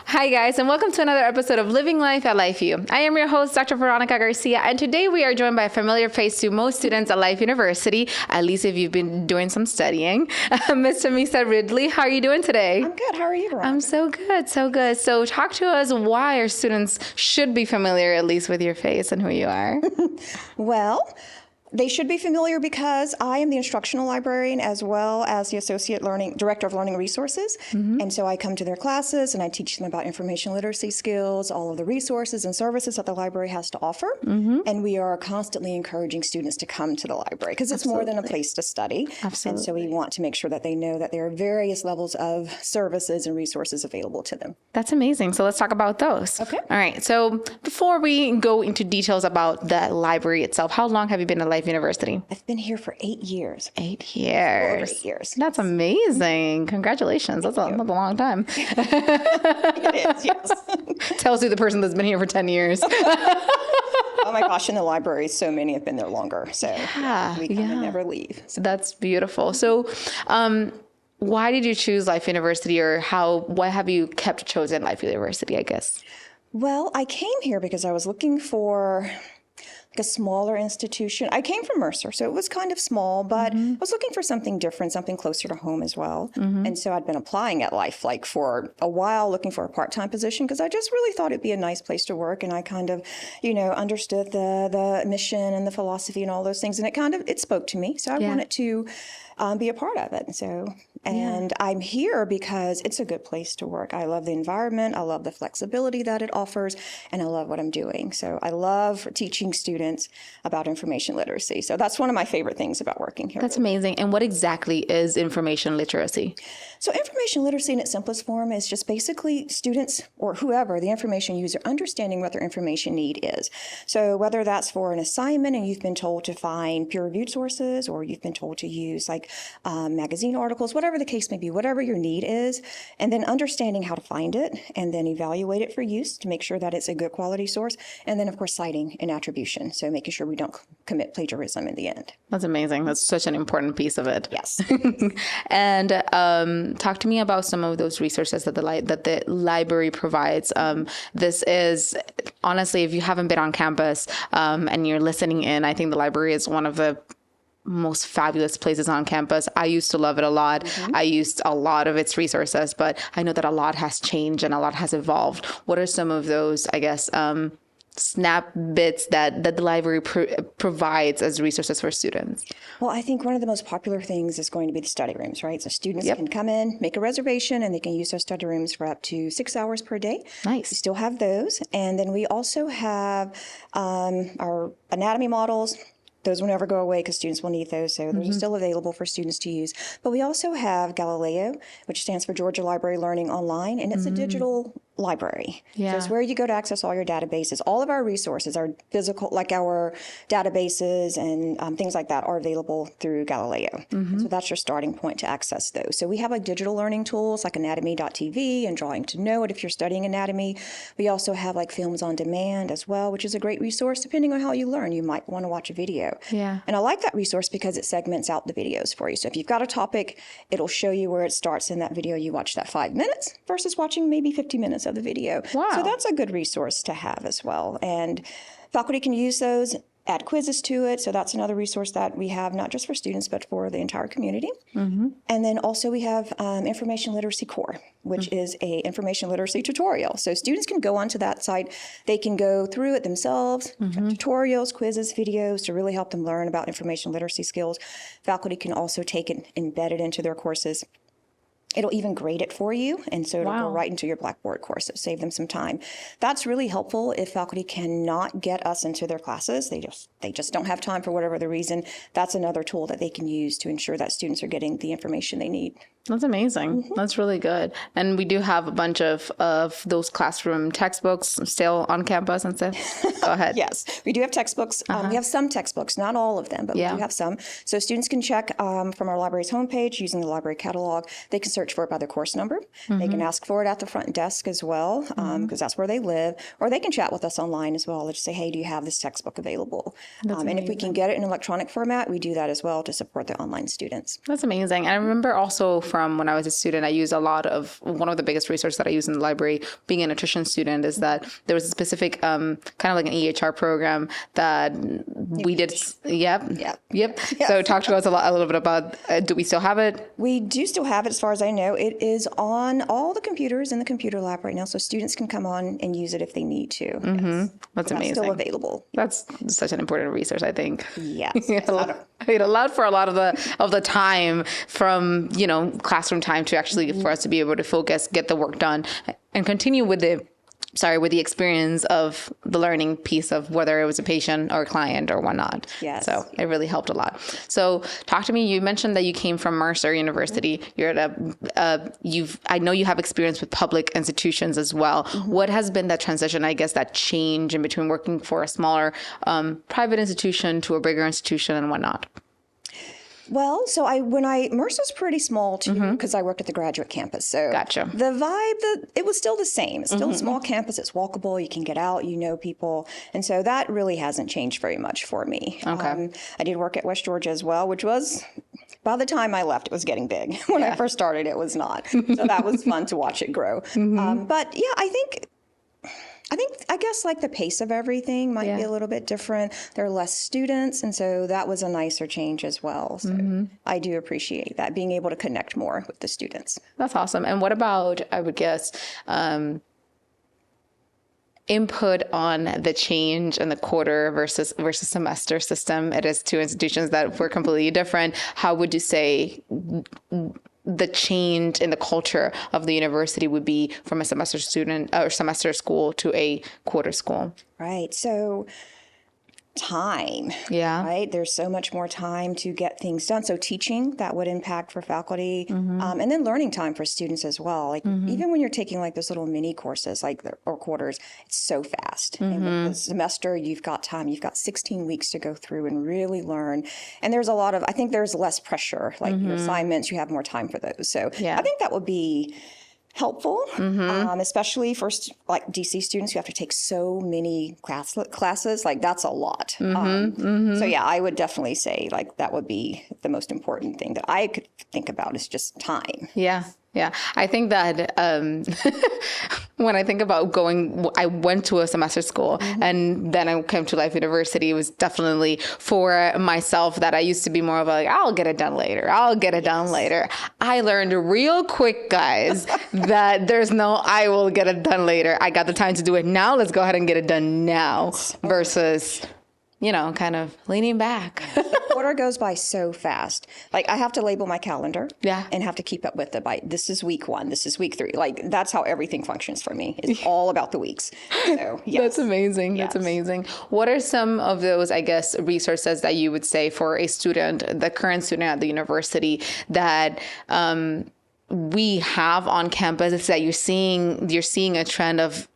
Hi, guys, and welcome to another episode of Living Life at LifeU. I am your host, Dr. Veronica Garcia, and today we are joined by a familiar face to most students at Life University, at least if you've been doing some studying, Ms. Tamisa Ridley. How are you doing today? I'm good. How are you, Veronica? I'm so good, so good. So talk to us why our students should be familiar, at least with your face and who you are. Well, they should be familiar because I am the instructional librarian as well as the director of learning resources. And so I come to their classes and I teach them about information literacy skills, all of the resources and services that the library has to offer. And we are constantly encouraging students to come to the library because it's more than a place to study. And so we want to make sure that they know that there are various levels of services and resources available to them. That's amazing. So let's talk about those. Okay. All right. So before we go into details about the library itself, how long have you been at Life University? I've been here for 8 years. 8 years. Over 8 years. That's amazing. Congratulations. That's a long time. It is, yes. Tells you the person that's been here for 10 years. Oh my gosh, in the library, so many have been there longer. So we kind of never leave. So that's beautiful. So why did you choose Life University, or why have you kept chosen Life University, I guess? Well, I came here because I was looking for a smaller institution. I came from Mercer, so it was kind of small, but I was looking for something different, something closer to home as well. And so I'd been applying at Life for a while, looking for a part-time position because I just really thought it'd be a nice place to work. And I kind of, understood the mission and the philosophy and all those things. And it spoke to me. So I wanted to be a part of it. And I'm here because it's a good place to work. I love the environment. I love the flexibility that it offers, and I love what I'm doing. So I love teaching students about information literacy. So that's one of my favorite things about working here. That's amazing. And what exactly is information literacy? So information literacy in its simplest form is just basically students or whoever, the information user, understanding what their information need is. So whether that's for an assignment and you've been told to find peer-reviewed sources, or you've been told to use magazine articles, whatever the case may be, whatever your need is, and then understanding how to find it and then evaluate it for use to make sure that it's a good quality source. And then, of course, citing and attribution. So making sure we don't commit plagiarism in the end. That's amazing. That's such an important piece of it. Yes. And talk to me about some of those resources that the library provides. This is, honestly, if you haven't been on campus and you're listening in, I think the library is one of the most fabulous places on campus. I used to love it a lot. I used a lot of its resources, but I know that a lot has changed and a lot has evolved. What are some of those, I guess, snap bits that the library provides as resources for students? Well, I think one of the most popular things is going to be the study rooms, right? So students can come in, make a reservation, and they can use those study rooms for up to 6 hours per day. Nice. We still have those. And then we also have our anatomy models. Those will never go away because students will need those, so those are still available for students to use. But we also have Galileo, which stands for Georgia Library Learning Online, and it's a digital library. So it's where you go to access all your databases. All of our resources, our physical, like our databases and things like that, are available through Galileo. So that's your starting point to access those. So we have digital learning tools like anatomy.tv and Drawing to Know It if you're studying anatomy. We also have films on demand as well, which is a great resource depending on how you learn. You might want to watch a video. And I like that resource because it segments out the videos for you. So if you've got a topic, it'll show you where it starts in that video. You watch that 5 minutes versus watching maybe 50 minutes of the video. Wow. So that's a good resource to have as well. And faculty can use those, add quizzes to it. So that's another resource that we have, not just for students, but for the entire community. And then also we have Information Literacy Core, which is a information literacy tutorial. So students can go onto that site. They can go through it themselves, tutorials, quizzes, videos to really help them learn about information literacy skills. Faculty can also take it, embed it into their courses. It'll even grade it for you, and so it'll go right into your Blackboard course. So save them some time. That's really helpful if faculty cannot get us into their classes. They just don't have time for whatever the reason. That's another tool that they can use to ensure that students are getting the information they need. That's amazing. That's really good. And we do have a bunch of those classroom textbooks still on campus and stuff. Go ahead. Yes, we do have textbooks. We have some textbooks, not all of them, but we do have some. So students can check from our library's homepage using the library catalog. They can search for it by their course number. They can ask for it at the front desk as well, because that's where they live. Or they can chat with us online as well. They just say, hey, do you have this textbook available? And if we can get it in electronic format, we do that as well to support the online students. That's amazing. I remember also from when I was a student, I used a lot of, one of the biggest resources that I use in the library, being a nutrition student, is that there was a specific kind of like an EHR program that we did. Yep. So talk to us a little bit about, do we still have it? We do still have it, as far as I know. It is on all the computers in the computer lab right now, so students can come on and use it if they need to. Yes. That's amazing. Still available. That's such an important resource, I think. Yes. It allowed for a lot of the time from, classroom time to actually for us to be able to focus, get the work done, and continue with the experience of the learning piece of whether it was a patient or a client or whatnot. Yes. So it really helped a lot. So talk to me. You mentioned that you came from Mercer University. You're at I know you have experience with public institutions as well. What has been that transition, I guess, that change in between working for a smaller private institution to a bigger institution and whatnot? Well, so Mercer's pretty small too, because I worked at the graduate campus. So Gotcha. The vibe, it was still the same. It's still a small campus. It's walkable. You can get out. You know people. And so that really hasn't changed very much for me. Okay. I did work at West Georgia as well, which was, by the time I left, it was getting big. When I first started, it was not. So that was fun to watch it grow. But yeah, I guess like the pace of everything might be a little bit different. There are less students, and so that was a nicer change as well. So I do appreciate that, being able to connect more with the students. That's awesome. And what about, I would guess, input on the change in the quarter versus semester system? It is two institutions that were completely different. How would you say the change in the culture of the university would be from a semester student or semester school to a quarter school? Right. So time. Yeah. Right. There's so much more time to get things done. So teaching, that would impact for faculty, and then learning time for students as well. Like even when you're taking like those little mini courses, or quarters, it's so fast. And with the semester, you've got time. You've got 16 weeks to go through and really learn. And there's I think there's less pressure. Like your assignments, you have more time for those. So I think that would be helpful, especially for like DC students who have to take so many classes. Like that's a lot. So yeah, I would definitely say like that would be the most important thing that I could think about is just time. Yeah. I think that when I think about I went to a semester school and then I came to Life University. It was definitely for myself that I used to be more of I'll get it done later. I learned real quick, guys, that there's no, I will get it done later. I got the time to do it now. Let's go ahead and get it done now versus, kind of leaning back. The quarter goes by so fast. Like I have to label my calendar and have to keep up with it by this is week 1, this is week 3. Like that's how everything functions for me. It's all about the weeks. So yes. That's amazing. Yes. That's amazing. What are some of those, I guess, resources that you would say for a student, the current student at the university that we have on campus? It's that you're seeing a trend of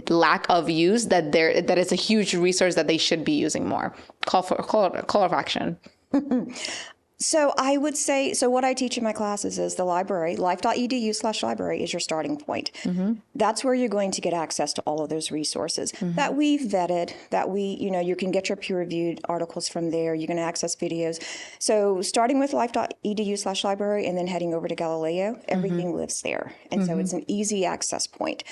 lack of use, that is a huge resource that they should be using more. Call of action. So I would say, what I teach in my classes is the library, life.edu/library is your starting point. That's where you're going to get access to all of those resources that we've vetted, that you can get your peer-reviewed articles from there. You can access videos. So starting with life.edu/library and then heading over to Galileo, everything lives there. And so it's an easy access point.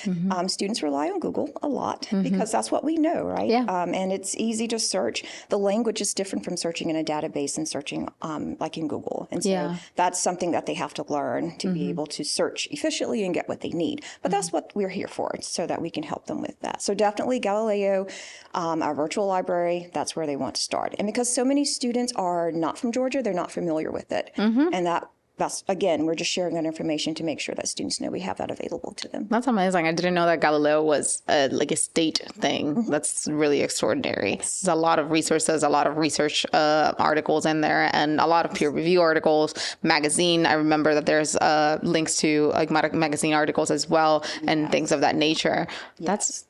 Students rely on Google a lot because that's what we know, right? Yeah. And it's easy to search. The language is different from searching in a database and searching like in Google. And so that's something that they have to learn to be able to search efficiently and get what they need. But that's what we're here for, so that we can help them with that. So definitely Galileo, our virtual library, that's where they want to start. And because so many students are not from Georgia, they're not familiar with it. And that's, again, we're just sharing that information to make sure that students know we have that available to them. That's amazing. I didn't know that Galileo was like a state thing. That's really extraordinary. There's a lot of resources, a lot of research articles in there, and a lot of peer review articles, magazine. I remember that there's links to like magazine articles as well and things of that nature. That's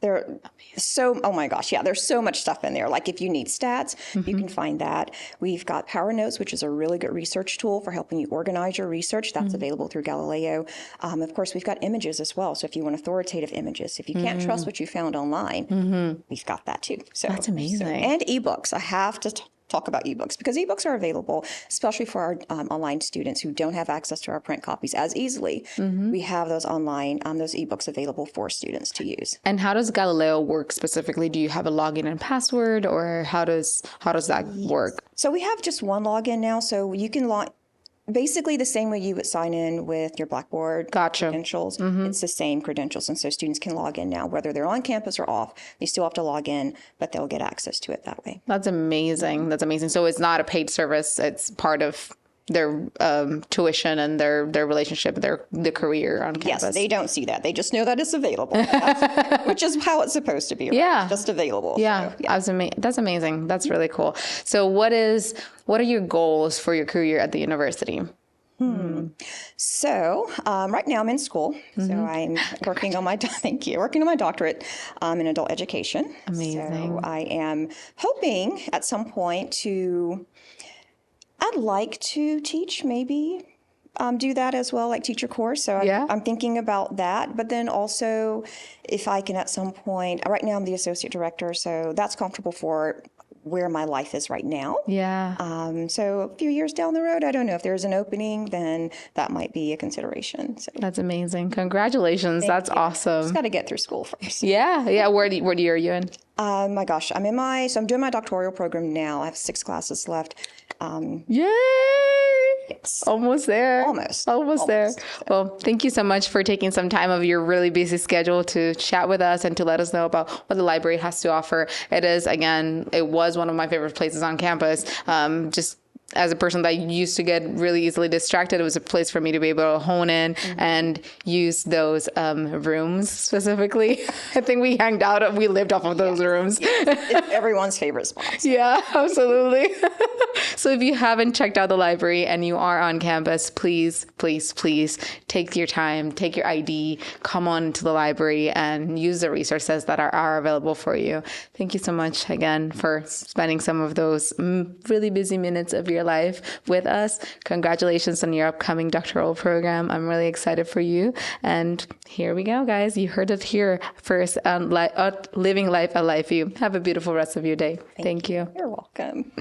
oh my gosh, yeah, there's so much stuff in there. Like if you need stats, you can find that. We've got Power Notes, which is a really good research tool for helping you organize your research. That's available through Galileo. Of course, we've got images as well. So if you want authoritative images, if you can't trust what you found online, we've got that too. So that's amazing. And ebooks. I have to talk about ebooks, because ebooks are available, especially for our online students who don't have access to our print copies as easily. We have those online, those ebooks available for students to use. And how does Galileo work specifically? Do you have a login and password, or how does that work? So we have just one login now, so you can log. Basically the same way you would sign in with your Blackboard credentials. It's the same credentials. And so students can log in now, whether they're on campus or off. They still have to log in, but they'll get access to it that way. That's amazing. That's amazing. So it's not a paid service. It's part of their tuition and their relationship, the career on campus. Yes, they don't see that. They just know that it's available, which is how it's supposed to be. Right? Yeah. It's just available. Yeah, so, yeah. That's amazing. That's really cool. So what are your goals for your career at the university? So right now I'm in school. So I'm working on my working on my doctorate in adult education. Amazing. So I am hoping at some point I'd like to teach, maybe do that as well, like teach a course. So I'm thinking about that. But then also, if I can at some point, right now I'm the associate director, so that's comfortable for where my life is right now. Yeah. So a few years down the road, I don't know if there's an opening, then that might be a consideration. So That's amazing. Congratulations. That's awesome. just got to get through school first. Yeah. Yeah. What year are you in? My gosh, I'm doing my doctoral program now. I have 6 classes left. Yay! Yes. Almost there. Almost there. Well, thank you so much for taking some time of your really busy schedule to chat with us and to let us know about what the library has to offer. It was one of my favorite places on campus. Just as a person that used to get really easily distracted, it was a place for me to be able to hone in and use those rooms specifically. I think we lived off of those rooms. It's everyone's favorite spot. Yeah, absolutely. So if you haven't checked out the library and you are on campus, please, please, please take your time, take your ID, come on to the library and use the resources that are available for you. Thank you so much again for spending some of those really busy minutes of your life with us. Congratulations on your upcoming doctoral program. I'm really excited for you. And here we go, guys. You heard it here first on Living Life at LifeU. Have a beautiful rest of your day. Thank you. You're welcome.